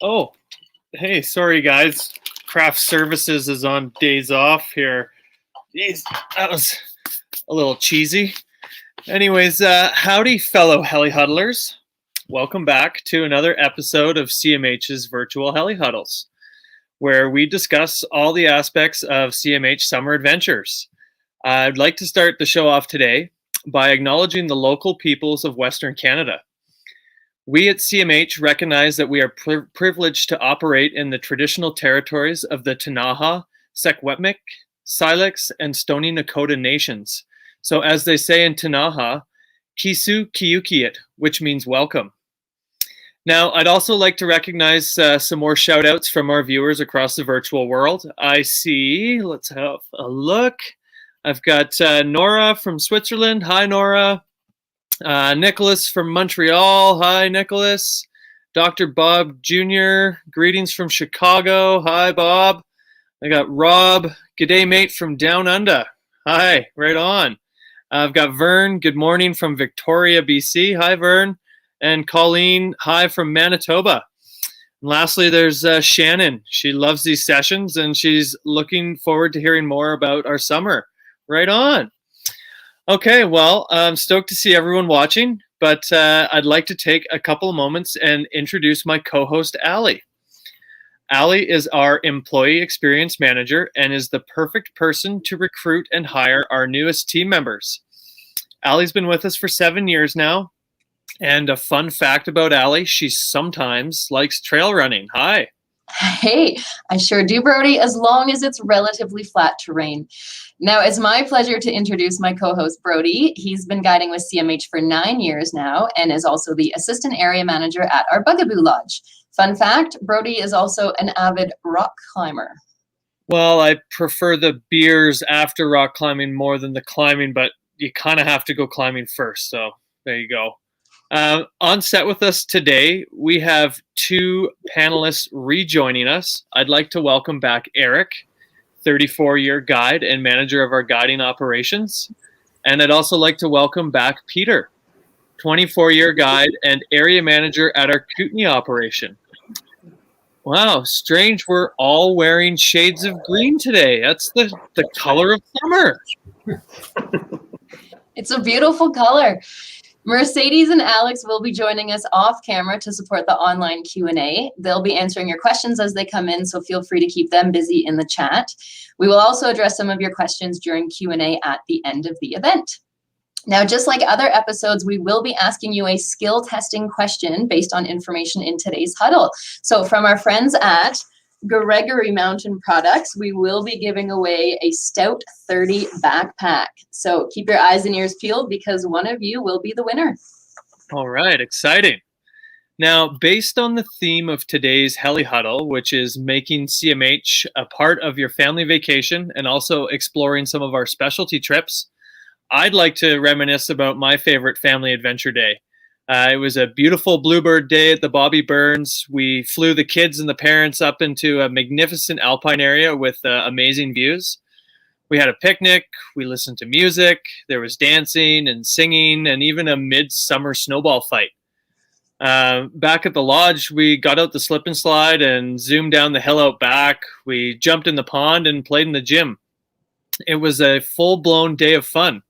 Oh, hey, sorry guys. Craft Services is on days off here. Jeez, that was a little cheesy. Anyways, howdy, fellow Heli Huddlers. Welcome back to another episode of CMH's Virtual Heli Huddles, where we discuss all the aspects of CMH summer adventures. I'd like to start the show off today by acknowledging the local peoples of Western Canada. We at CMH recognize that we are privileged to operate in the traditional territories of the Ktunaxa, Secwepemc, Syilx, and Stoney Nakoda nations. So as they say in Ktunaxa, Kisu Kiyukiit, which means welcome. Now, I'd also like to recognize some more shout outs from our viewers across the virtual world. I see, let's have a look. I've got Nora from Switzerland. Hi, Nora. Nicholas from Montreal. Hi, Nicholas. Dr. Bob Jr. Greetings from Chicago. Hi, Bob. I got Rob. G'day, mate, from Down Under. Hi, right on. I've got Vern. Good morning from Victoria, BC. Hi, Vern. And Colleen. Hi from Manitoba. And lastly, there's Shannon. She loves these sessions, and she's looking forward to hearing more about our summer. Right on. Okay, well, I'm stoked to see everyone watching, but I'd like to take a couple of moments and introduce my co-host, Allie. Allie is our Employee Experience Manager and is the perfect person to recruit and hire our newest team members. Allie's been with us for 7 years now, and a fun fact about Allie, she sometimes likes trail running. Hi. Hey, I sure do, Brody, as long as it's relatively flat terrain. Now, it's my pleasure to introduce my co-host, Brody. He's been guiding with CMH for 9 years now and is also the Assistant Area Manager at our Bugaboo Lodge. Fun fact, Brody is also an avid rock climber. Well, I prefer the beers after rock climbing more than the climbing, but you kind of have to go climbing first, so there you go. On set with us today, we have two panelists rejoining us. I'd like to welcome back Eric, 34-year guide and manager of our guiding operations. And I'd also like to welcome back Peter, 24-year guide and area manager at our Kootenay operation. Wow, strange, we're all wearing shades of green today. That's the color of summer. It's a beautiful color. Mercedes and Alex will be joining us off camera to support the online Q&A. They'll be answering your questions as they come in, so feel free to keep them busy in the chat. We will also address some of your questions during Q&A at the end of the event. Now, just like other episodes, we will be asking you a skill testing question based on information in today's huddle. So from our friends at Gregory Mountain Products, we will be giving away a Stout 30 backpack. So keep your eyes and ears peeled because one of you will be the winner. All right, exciting. Now, based on the theme of today's Heli Huddle, which is making CMH a part of your family vacation and also exploring some of our specialty trips, I'd like to reminisce about my favorite family adventure day. It was a beautiful bluebird day at the Bobby Burns. We flew the kids and the parents up into a magnificent Alpine area with amazing views. We had a picnic, we listened to music, there was dancing and singing, and even a midsummer snowball fight. Back at the lodge, we got out the slip and slide and zoomed down the hill out back. We jumped in the pond and played in the gym. It was a full-blown day of fun.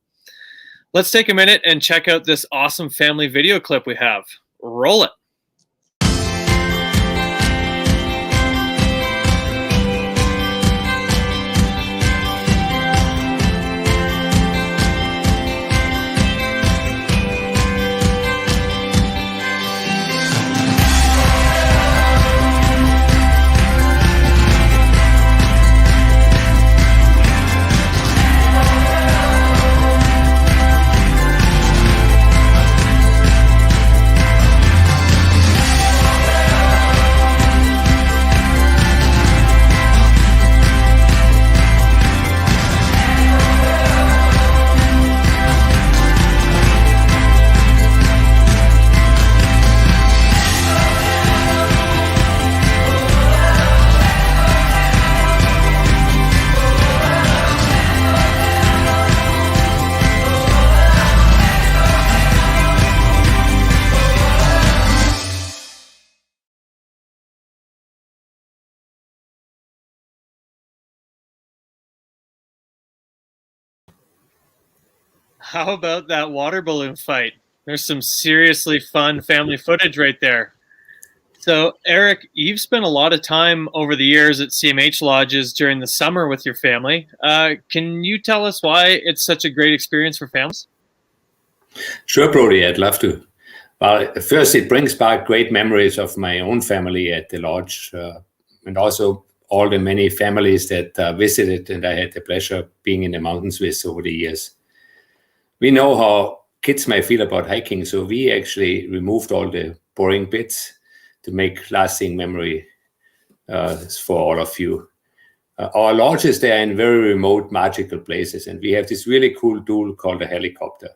Let's take a minute and check out this awesome family video clip we have. Roll it. How about that water balloon fight? There's some seriously fun family footage right there. So, Eric, you've spent a lot of time over the years at CMH lodges during the summer with your family. Can you tell us why it's such a great experience for families? Sure, Brody, I'd love to. Well, first, it brings back great memories of my own family at the lodge, and also all the many families that visited and I had the pleasure of being in the mountains with over the years. We know how kids may feel about hiking, so we actually removed all the boring bits to make lasting memory for all of you. Our lodges, they are in very remote, magical places, and we have this really cool tool called a helicopter,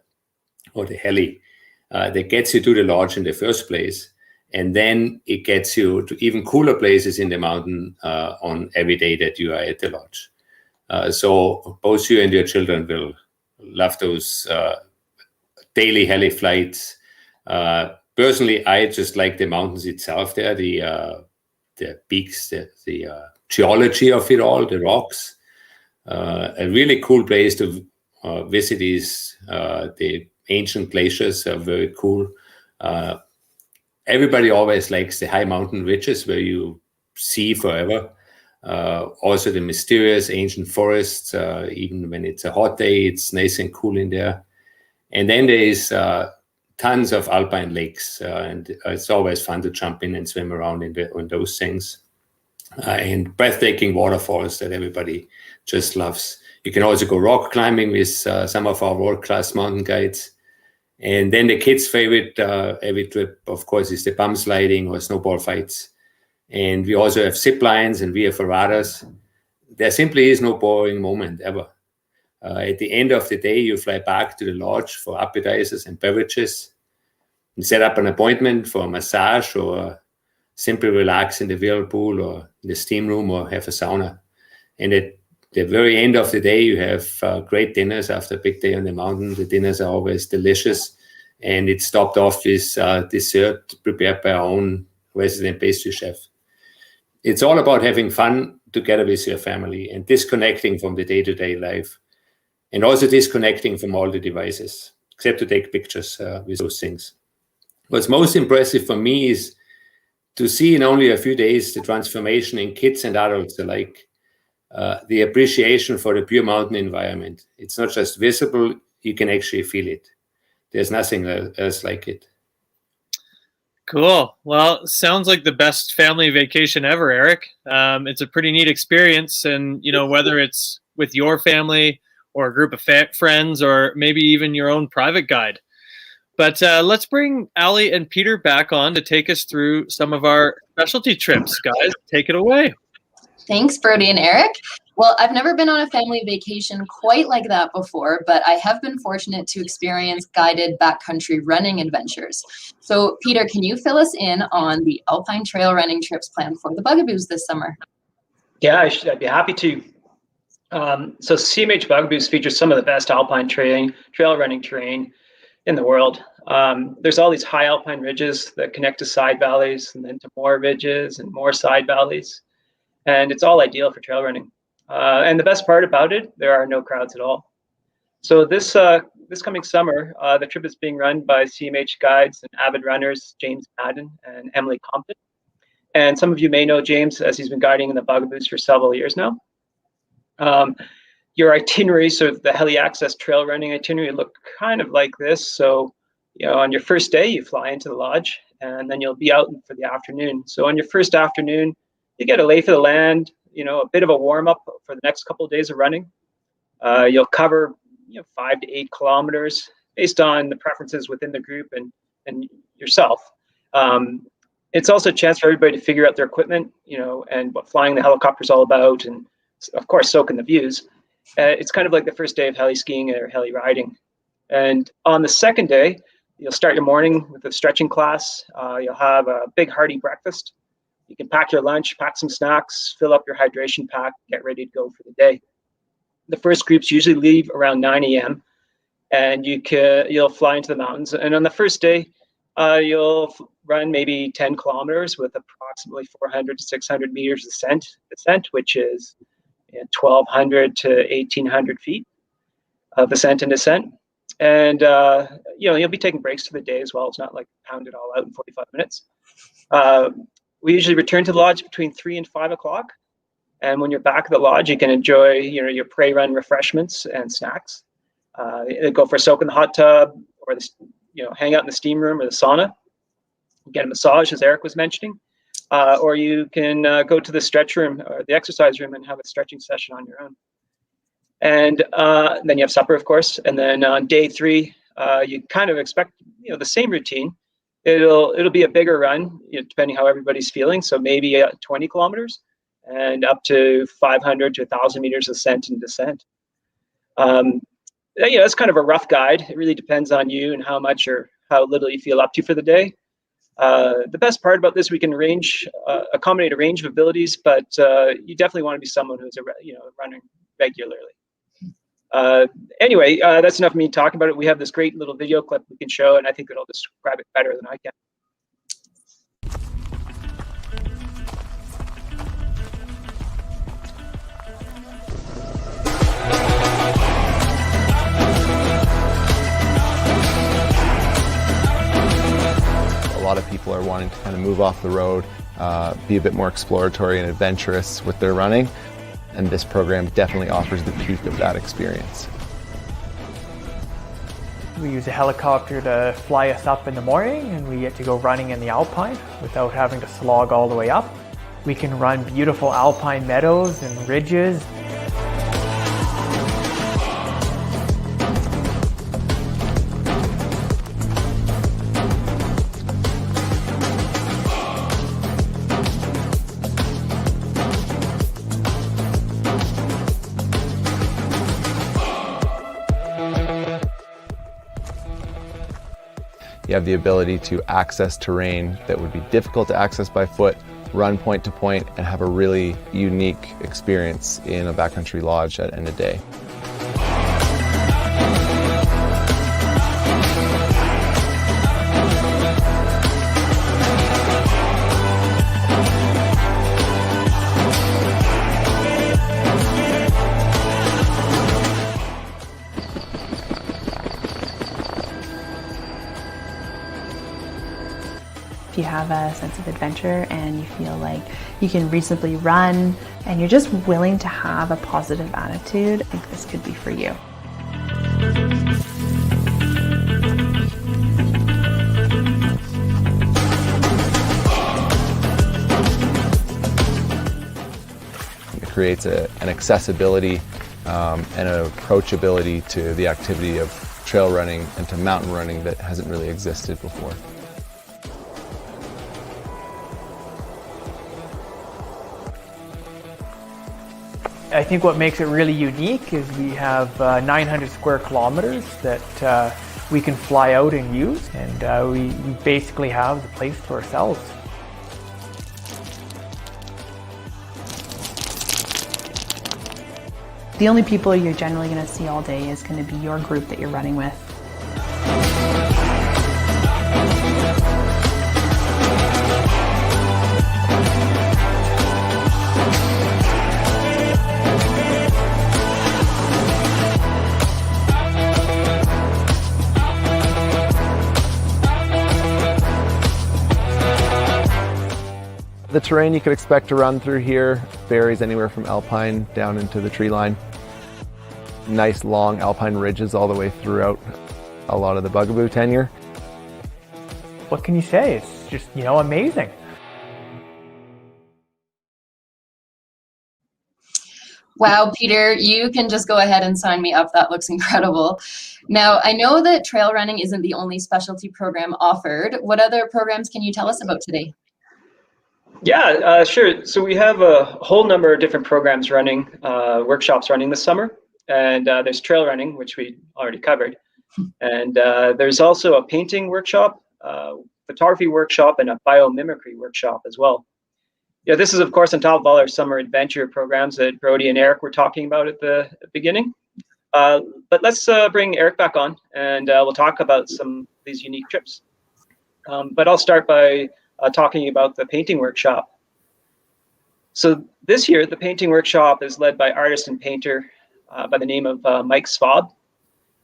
or the heli, that gets you to the lodge in the first place, and then it gets you to even cooler places in the mountain on every day that you are at the lodge. So both you and your children will love those daily heli flights. Personally, I just like the mountains itself there, the peaks, the geology of it all, the rocks. A really cool place to visit is the ancient glaciers are very cool. Everybody always likes the high mountain ridges where you see forever. Also the mysterious ancient forests, even when it's a hot day, it's nice and cool in there. And then there is tons of alpine lakes, and it's always fun to jump in and swim around in those things. And breathtaking waterfalls that everybody just loves. You can also go rock climbing with some of our world-class mountain guides. And then the kids' favorite every trip, of course, is the bum sliding or snowball fights. And we also have zip lines and via ferratas. There simply is no boring moment ever. At the end of the day, you fly back to the lodge for appetizers and beverages, and set up an appointment for a massage or simply relax in the whirlpool or in the steam room or have a sauna. And at the very end of the day, you have great dinners after a big day on the mountain. The dinners are always delicious, and it's topped off with dessert prepared by our own resident pastry chef. It's all about having fun together with your family and disconnecting from the day-to-day life, and also disconnecting from all the devices, except to take pictures with those things. What's most impressive for me is to see in only a few days the transformation in kids and adults alike, the appreciation for the pure mountain environment. It's not just visible, you can actually feel it. There's nothing else like it. Cool. Well, sounds like the best family vacation ever, Eric. It's a pretty neat experience, and whether it's with your family or a group of friends, or maybe even your own private guide. But let's bring Ali and Peter back on to take us through some of our specialty trips. Guys, take it away. Thanks, Brody and Eric. Well, I've never been on a family vacation quite like that before, but I have been fortunate to experience guided backcountry running adventures. So, Peter, can you fill us in on the Alpine trail running trips planned for the Bugaboos this summer? Yeah, I'd be happy to. So CMH Bugaboos features some of the best Alpine trail running terrain in the world. There's all these high Alpine ridges that connect to side valleys and then to more ridges and more side valleys. And it's all ideal for trail running. And the best part about it, there are no crowds at all. So this coming summer, the trip is being run by CMH guides and avid runners, James Madden and Emily Compton. And some of you may know James as he's been guiding in the Bugaboos for several years now. Your itinerary, so the Heli Access trail running itinerary, look kind of like this. So, on your first day, you fly into the lodge, and then you'll be out for the afternoon. So on your first afternoon, you get a lay for the land, a bit of a warm up for the next couple of days of running. You'll cover 5 to 8 kilometers based on the preferences within the group and yourself. It's also a chance for everybody to figure out their equipment, and what flying the helicopter is all about, and of course soaking the views. It's kind of like the first day of heli-skiing or heli riding. And on the second day, you'll start your morning with a stretching class. You'll have a big hearty breakfast. You can pack your lunch, pack some snacks, fill up your hydration pack, get ready to go for the day. The first groups usually leave around 9 a.m. and you'll fly into the mountains. And on the first day, you'll run maybe 10 kilometers with approximately 400 to 600 meters descent, which is 1,200 to 1,800 feet of ascent and descent. And you'll be taking breaks to the day as well. It's not like pound it all out in 45 minutes. We usually return to the lodge between 3 and 5 o'clock. And when you're back at the lodge, you can enjoy your pre-run refreshments and snacks. Go for a soak in the hot tub, or hang out in the steam room or the sauna. Get a massage, as Eric was mentioning. Or you can go to the stretch room or the exercise room and have a stretching session on your own. And then you have supper, of course. And then on day 3, you kind of expect the same routine. It'll be a bigger run, depending how everybody's feeling. So maybe 20 kilometers and up to 500 to 1,000 meters ascent and descent. It's kind of a rough guide. It really depends on you and how much or how little you feel up to for the day. The best part about this, we can accommodate a range of abilities, but you definitely want to be someone who's running regularly. Anyway, that's enough of me talking about it. We have this great little video clip we can show, and I think it'll describe it better than I can. A lot of people are wanting to kind of move off the road, be a bit more exploratory and adventurous with their running, and this program definitely offers the peak of that experience. We use a helicopter to fly us up in the morning, and we get to go running in the Alpine without having to slog all the way up. We can run beautiful alpine meadows and ridges. You have the ability to access terrain that would be difficult to access by foot, run point to point, and have a really unique experience in a backcountry lodge at end of day. If you have a sense of adventure and you feel like you can reasonably run and you're just willing to have a positive attitude, I think this could be for you. It creates an accessibility and an approachability to the activity of trail running and to mountain running that hasn't really existed before. I think what makes it really unique is we have 900 square kilometers that we can fly out and use, and we basically have the place to ourselves. The only people you're generally going to see all day is going to be your group that you're running with. The terrain you could expect to run through here varies anywhere from alpine down into the tree line. Nice long alpine ridges all the way throughout a lot of the Bugaboo tenure. What can you say? It's just, amazing. Wow, Peter, you can just go ahead and sign me up. That looks incredible. Now, I know that trail running isn't the only specialty program offered. What other programs can you tell us about today? Yeah, sure. So we have a whole number of different programs running, workshops running this summer. And there's trail running, which we already covered. And there's also a painting workshop, photography workshop, and a biomimicry workshop as well. Yeah, this is, of course, on top of all our summer adventure programs that Brody and Eric were talking about at the beginning. But let's bring Eric back on, and we'll talk about some of these unique trips. But I'll start by talking about the painting workshop. So this year, the painting workshop is led by artist and painter by the name of Mike Svab.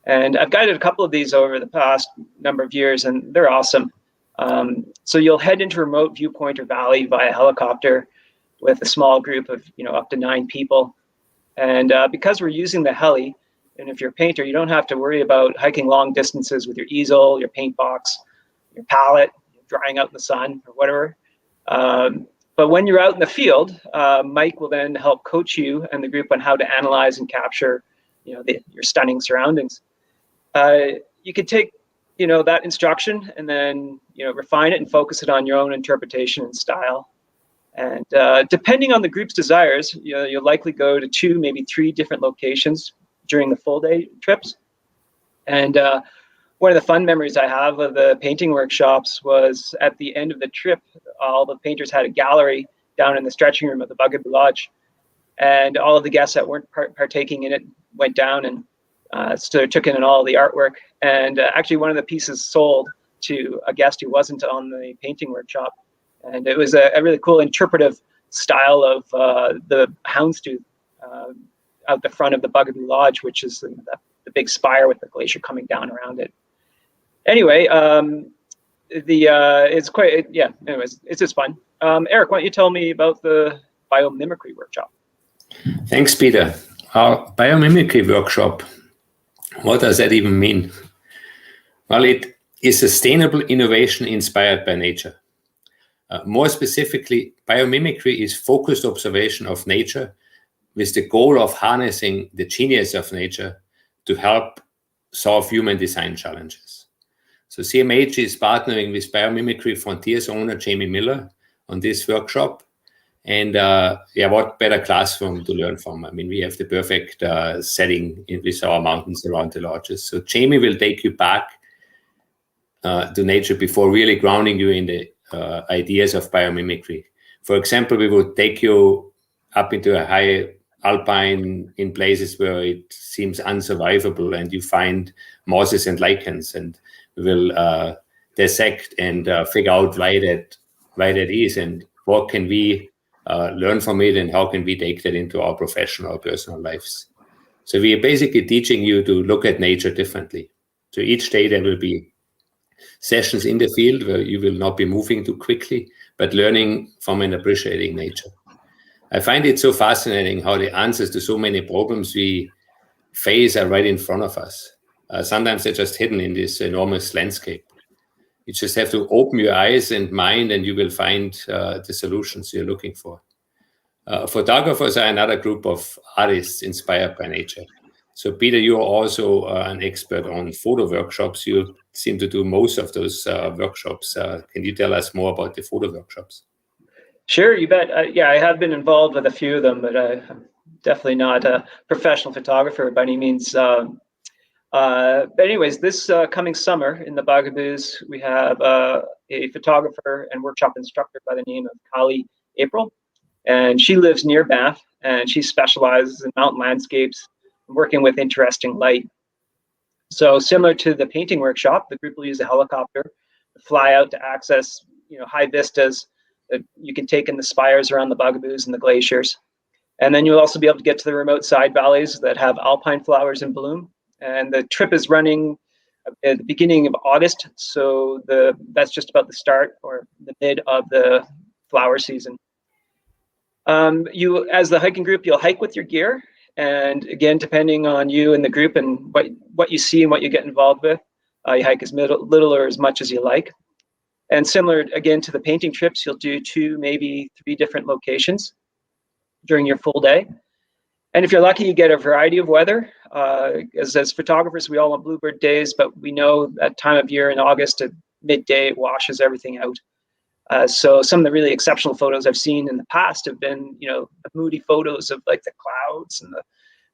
And I've guided a couple of these over the past number of years, and they're awesome. So you'll head into a remote viewpoint or valley via helicopter with a small group of up to 9 people. And because we're using the heli, and if you're a painter, you don't have to worry about hiking long distances with your easel, your paint box, your palette, drying out in the sun or whatever. But when you're out in the field, Mike will then help coach you and the group on how to analyze and capture, your stunning surroundings. You could take, that instruction and then, refine it and focus it on your own interpretation and style. And depending on the group's desires, you'll likely go to 2, maybe 3 different locations during the full day trips. And one of the fun memories I have of the painting workshops was at the end of the trip, all the painters had a gallery down in the stretching room of the Bugaboo Lodge. And all of the guests that weren't partaking in it went down and took in all the artwork. And actually one of the pieces sold to a guest who wasn't on the painting workshop. And it was a really cool interpretive style of the houndstooth out the front of the Bugaboo Lodge, which is the big spire with the glacier coming down around it. Anyway, it's quite, anyways, it's just fun. Eric, why don't you tell me about the biomimicry workshop? Thanks, Peter. Our biomimicry workshop, what does that even mean? Well, it is sustainable innovation inspired by nature. More specifically, biomimicry is focused observation of nature with the goal of harnessing the genius of nature to help solve human design challenges. So CMH is partnering with Biomimicry Frontiers owner Jamie Miller on this workshop. And what better classroom to learn from? I mean, we have the perfect setting with our mountains around the lodges. So Jamie will take you back to nature before really grounding you in the ideas of biomimicry. For example, we would take you up into a high Alpine in places where it seems unsurvivable and you find mosses and lichens, and we will dissect and figure out why that is and what can we learn from it and how can we take that into our professional or personal lives. So we are basically teaching you to look at nature differently. So each day there will be sessions in the field where you will not be moving too quickly, but learning from and appreciating nature. I find it so fascinating how the answers to so many problems we face are right in front of us. Sometimes they're just hidden in this enormous landscape. You just have to open your eyes and mind and you will find the solutions you're looking for. Photographers are another group of artists inspired by nature. So Peter, you're also an expert on photo workshops. You seem to do most of those workshops. Can you tell us more about the photo workshops? Sure, you bet. I have been involved with a few of them, but I'm definitely not a professional photographer by any means. But anyways, this coming summer in the Bugaboos, we have a photographer and workshop instructor by the name of Kali April. And she lives near Banff, and she specializes in mountain landscapes, working with interesting light. So similar to the painting workshop, the group will use a helicopter to fly out to access high vistas that you can take in the spires around the Bugaboos and the glaciers. And then you'll also be able to get to the remote side valleys that have alpine flowers in bloom. And the trip is running at the beginning of August. So that's just about the start or the mid of the flower season. You, as the hiking group, you'll hike with your gear. And again, depending on you and the group and what you see and what you get involved with, you hike as little or as much as you like. And similar, again, to the painting trips, you'll do 2, maybe 3 different locations during your full day. And if you're lucky, you get a variety of weather. As photographers, we all want bluebird days, but we know that time of year in August at midday, it washes everything out. So some of the really exceptional photos I've seen in the past have been, moody photos of like the clouds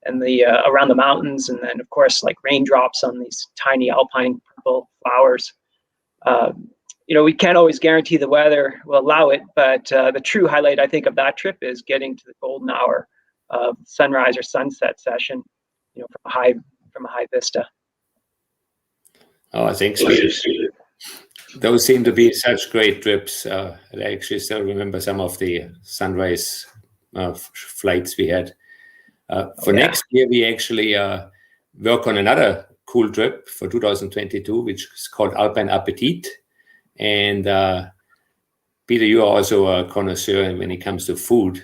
and the around the mountains, and then of course like raindrops on these tiny alpine purple flowers. We can't always guarantee the weather will allow it, but the true highlight I think of that trip is getting to the golden hour of sunrise or sunset session, from a high vista. Oh, thanks. Those seem to be such great trips. I actually still remember some of the sunrise flights we had. Next year, we actually work on another cool trip for 2022, which is called Alpine Appetit. And Peter, you are also a connoisseur when it comes to food.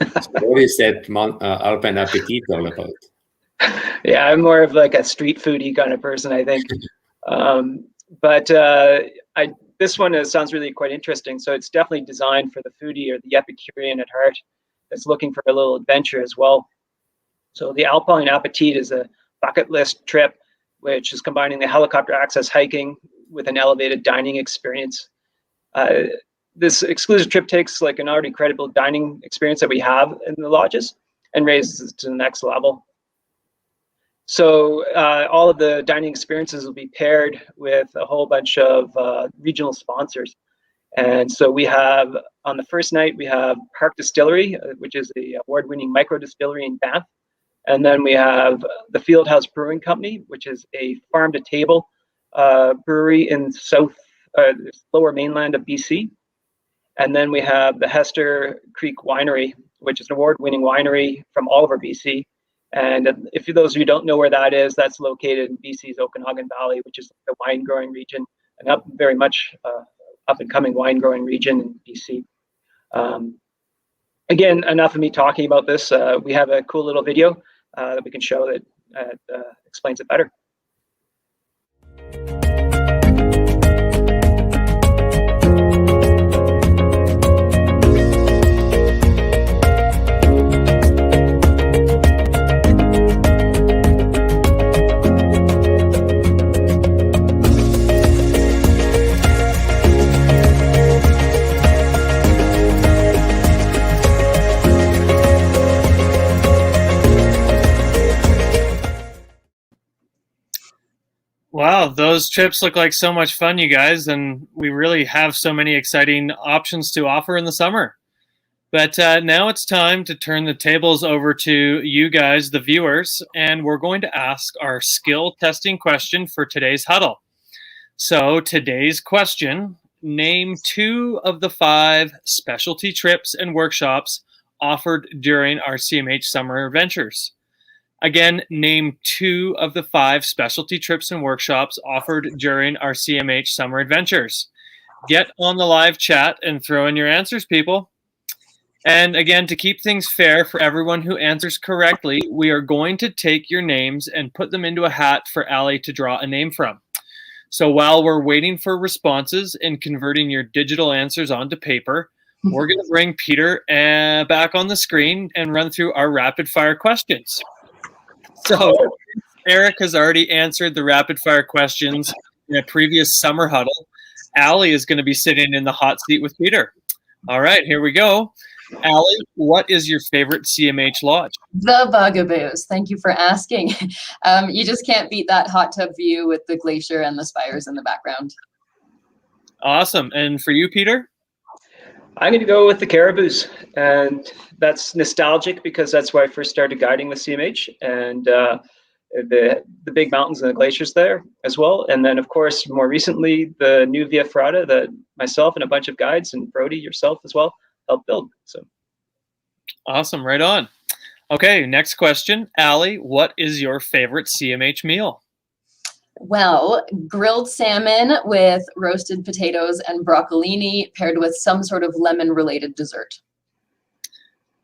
So what is that Alpine Appetit all about? Yeah, I'm more of like a street foodie kind of person, I think. This one sounds really quite interesting. So it's definitely designed for the foodie or the Epicurean at heart that's looking for a little adventure as well. So the Alpine Appetit is a bucket list trip, which is combining the helicopter access hiking with an elevated dining experience. This exclusive trip takes like an already credible dining experience that we have in the lodges and raises it to the next level. So all of the dining experiences will be paired with a whole bunch of regional sponsors. And so we have, on the first night, we have Park Distillery, which is the award-winning micro distillery in Banff. And then we have the Fieldhouse Brewing Company, which is a farm-to-table brewery in lower mainland of BC. And then we have the Hester Creek Winery, which is an award-winning winery from all over BC. And if those of you don't know where that is, that's located in BC's Okanagan Valley, which is the wine growing region, and very much up and coming wine growing region in BC. Again, enough of me talking about this. We have a cool little video that we can show that explains it better. Wow, those trips look like so much fun, you guys, and we really have so many exciting options to offer in the summer. But now it's time to turn the tables over to you guys, the viewers, and we're going to ask our skill testing question for today's huddle. So today's question, name 2 of the 5 specialty trips and workshops offered during our CMH summer adventures. Again, name 2 of the 5 specialty trips and workshops offered during our CMH summer adventures. Get on the live chat and throw in your answers, people. And again, to keep things fair for everyone who answers correctly, we are going to take your names and put them into a hat for Ali to draw a name from. So while we're waiting for responses and converting your digital answers onto paper, we're going to bring Peter back on the screen and run through our rapid fire questions. So Eric has already answered the rapid fire questions in a previous summer huddle. Ali is going to be sitting in the hot seat with Peter. All right, here we go. Ali, what is your favorite CMH lodge? The Bugaboos. Thank you for asking. You just can't beat that hot tub view with the glacier and the spires in the background. Awesome. And for you, Peter? I'm going to go with the Caribous, and that's nostalgic because that's where I first started guiding with CMH, and the big mountains and the glaciers there as well. And then, of course, more recently, the new Via Ferrata that myself and a bunch of guides and Brody, yourself as well, helped build. So awesome. Right on. Okay, next question. Ali, what is your favorite CMH meal? Well, grilled salmon with roasted potatoes and broccolini paired with some sort of lemon-related dessert.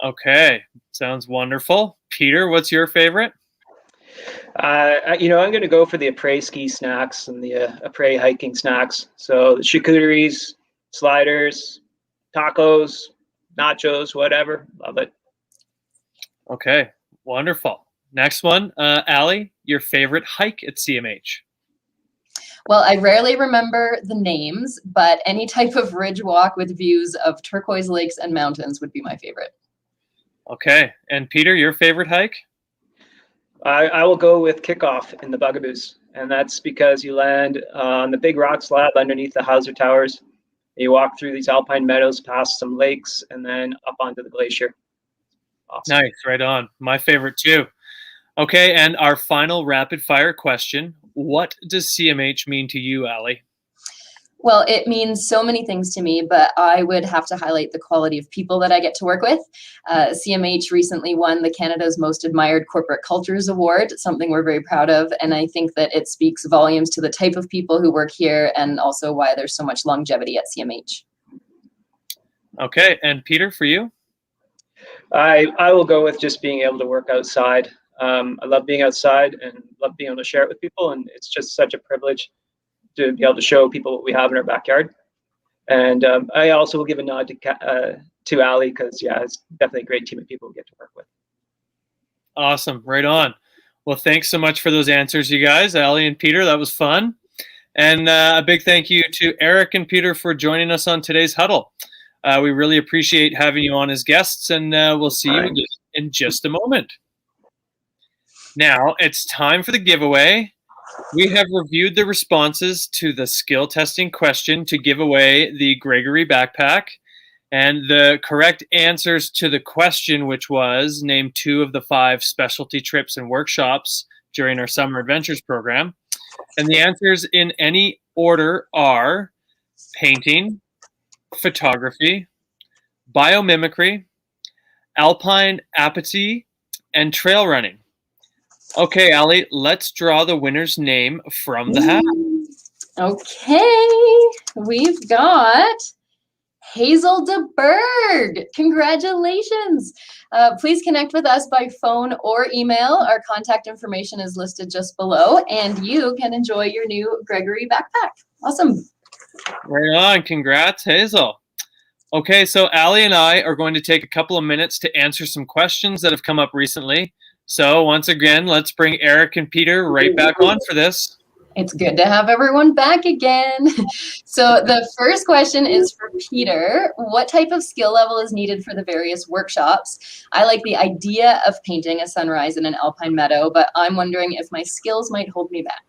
Okay, sounds wonderful. Peter, what's your favorite? I'm going to go for the après ski snacks and the après hiking snacks. So the charcuteries, sliders, tacos, nachos, whatever. Love it. Okay, wonderful. Next one, Ali, your favorite hike at CMH? Well, I rarely remember the names, but any type of ridge walk with views of turquoise lakes and mountains would be my favorite. Okay, and Peter, your favorite hike? I will go with Kickoff in the Bugaboos, and that's because you land on the big rock slab underneath the Hauser Towers. You walk through these alpine meadows, past some lakes, and then up onto the glacier. Awesome. Nice, right on. My favorite too. Okay, and our final rapid fire question. What does CMH mean to you, Ali? Well, it means so many things to me, but I would have to highlight the quality of people that I get to work with. CMH recently won the Canada's Most Admired Corporate Cultures Award, something we're very proud of. And I think that it speaks volumes to the type of people who work here and also why there's so much longevity at CMH. Okay, and Peter, for you? I will go with just being able to work outside. I love being outside and love being able to share it with people, and it's just such a privilege to be able to show people what we have in our backyard. And I also will give a nod to Ali, because yeah, it's definitely a great team of people to get to work with. Awesome, right on. Well, thanks so much for those answers, you guys, Ali and Peter. That was fun. And a big thank you to Eric and Peter for joining us on today's huddle. We really appreciate having you on as guests, and we'll see you again in just a moment. Now it's time for the giveaway. We have reviewed the responses to the skill testing question to give away the Gregory backpack, and the correct answers to the question, which was name 2 of the 5 specialty trips and workshops during our Summer Adventures program. And the answers in any order are painting, photography, biomimicry, alpine apathy, and trail running. Okay, Ali, let's draw the winner's name from the hat. Okay, we've got Hazel DeBerg. Congratulations. Please connect with us by phone or email. Our contact information is listed just below, and you can enjoy your new Gregory backpack. Awesome. Right on. Congrats, Hazel. Okay, so Ali and I are going to take a couple of minutes to answer some questions that have come up recently. So once again, let's bring Eric and Peter right back on for this. It's good to have everyone back again. So the first question is for Peter. What type of skill level is needed for the various workshops? I like the idea of painting a sunrise in an alpine meadow, but I'm wondering if my skills might hold me back.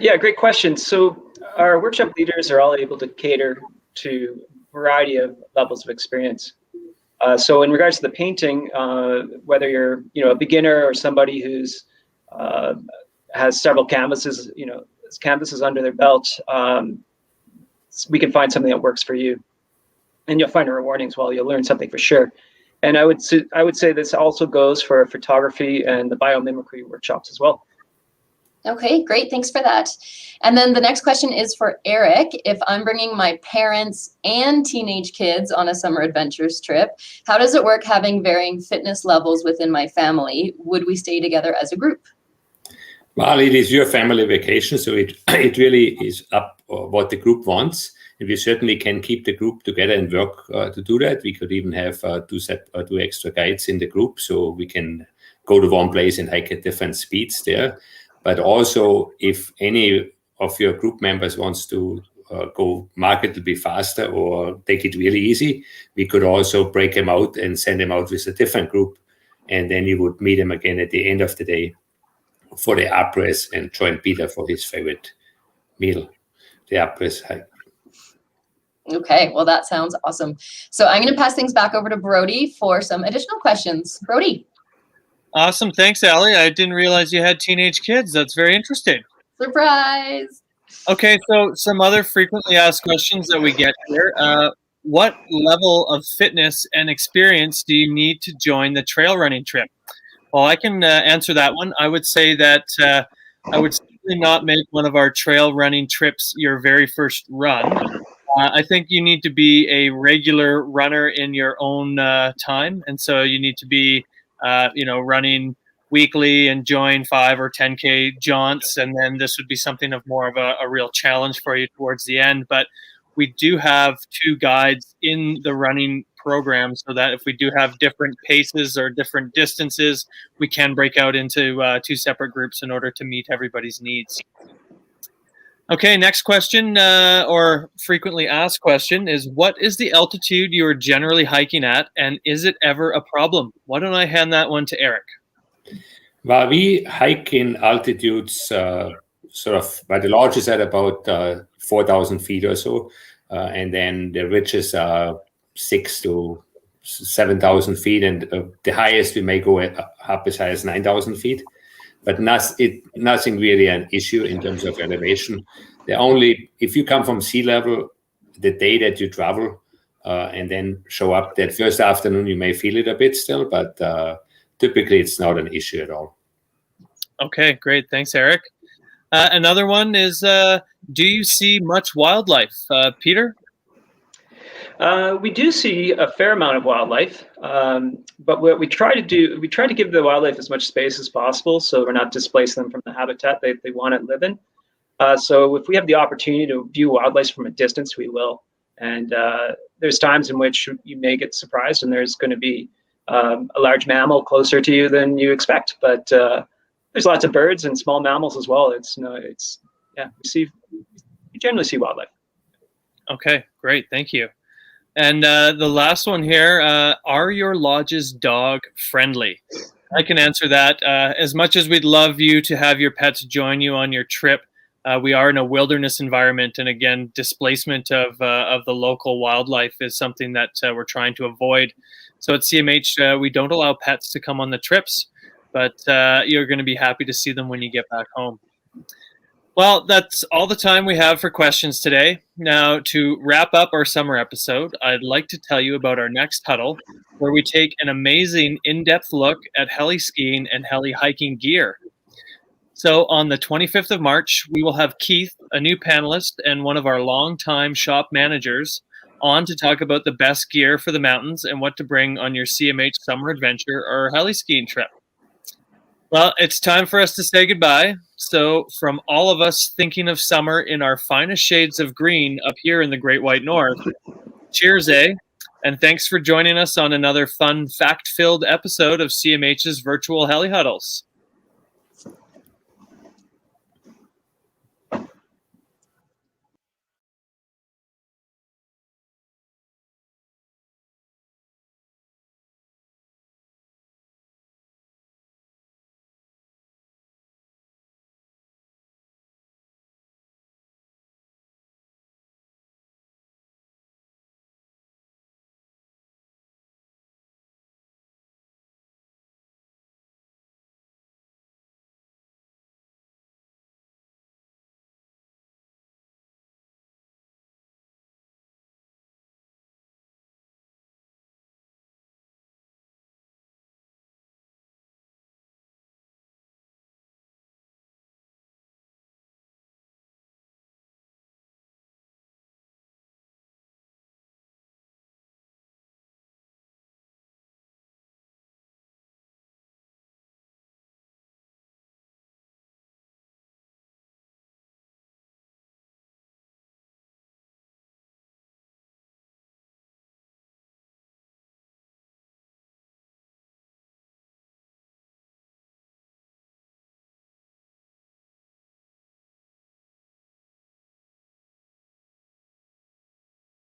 Yeah, great question. So our workshop leaders are all able to cater to a variety of levels of experience. So in regards to the painting, whether you're a beginner or somebody who's has several canvases, canvases under their belt, we can find something that works for you, and you'll find a rewarding as well. You'll learn something for sure. And I would say this also goes for photography and the biomimicry workshops as well. Okay, great. Thanks for that. And then the next question is for Eric. If I'm bringing my parents and teenage kids on a summer adventures trip, how does it work having varying fitness levels within my family? Would we stay together as a group? Well, it is your family vacation, so it really is up what the group wants. And we certainly can keep the group together and work to do that. We could even have two extra guides in the group, so we can go to one place and hike at different speeds there. But also, if any of your group members wants to go markedly faster or take it really easy, we could also break them out and send them out with a different group. And then you would meet them again at the end of the day for the après and join Peter for his favorite meal, the après hike. Okay, well, that sounds awesome. So I'm going to pass things back over to Brody for some additional questions. Brody. Awesome. Thanks, Ali. I didn't realize you had teenage kids. That's very interesting. Surprise. Okay, so some other frequently asked questions that we get here. What level of fitness and experience do you need to join the trail running trip? Well, I can answer that one. I would say that I would certainly not make one of our trail running trips your very first run. I think you need to be a regular runner in your own time. And so you need to be running weekly and join 5 or 10K jaunts. And then this would be something of more of a real challenge for you towards the end. But we do have 2 guides in the running program so that if we do have different paces or different distances, we can break out into 2 separate groups in order to meet everybody's needs. Okay, next question or frequently asked question is, what is the altitude you are generally hiking at, and is it ever a problem? Why don't I hand that one to Eric? Well, we hike in altitudes sort of, by the lodges at about 4,000 feet or so, and then the ridges are 6,000 to 7,000 feet, and the highest we may go up as high as 9,000 feet. but nothing really an issue in terms of elevation. If you come from sea level, the day that you travel and then show up that first afternoon, you may feel it a bit still, but typically it's not an issue at all. Okay, great. Thanks, Eric. Another one is, do you see much wildlife? Peter? We do see a fair amount of wildlife, but what we try to do, we try to give the wildlife as much space as possible, so we're not displacing them from the habitat they want to live in. So if we have the opportunity to view wildlife from a distance, we will. And there's times in which you may get surprised, and there's going to be a large mammal closer to you than you expect. But there's lots of birds and small mammals as well. We generally see wildlife. Okay, great. Thank you. And the last one here, are your lodges dog friendly? I can answer that. As much as we'd love you to have your pets join you on your trip, we are in a wilderness environment. And again, displacement of the local wildlife is something that we're trying to avoid. So at CMH, we don't allow pets to come on the trips, but you're going to be happy to see them when you get back home. Well, that's all the time we have for questions today. Now, to wrap up our summer episode, I'd like to tell you about our next huddle, where we take an amazing in-depth look at heli-skiing and heli-hiking gear. So on the 25th of March, we will have Keith, a new panelist and one of our longtime shop managers, on to talk about the best gear for the mountains and what to bring on your CMH summer adventure or heli-skiing trip. Well, it's time for us to say goodbye. So from all of us thinking of summer in our finest shades of green up here in the Great White North, cheers, and thanks for joining us on another fun, fact-filled episode of CMH's virtual Heli Huddles.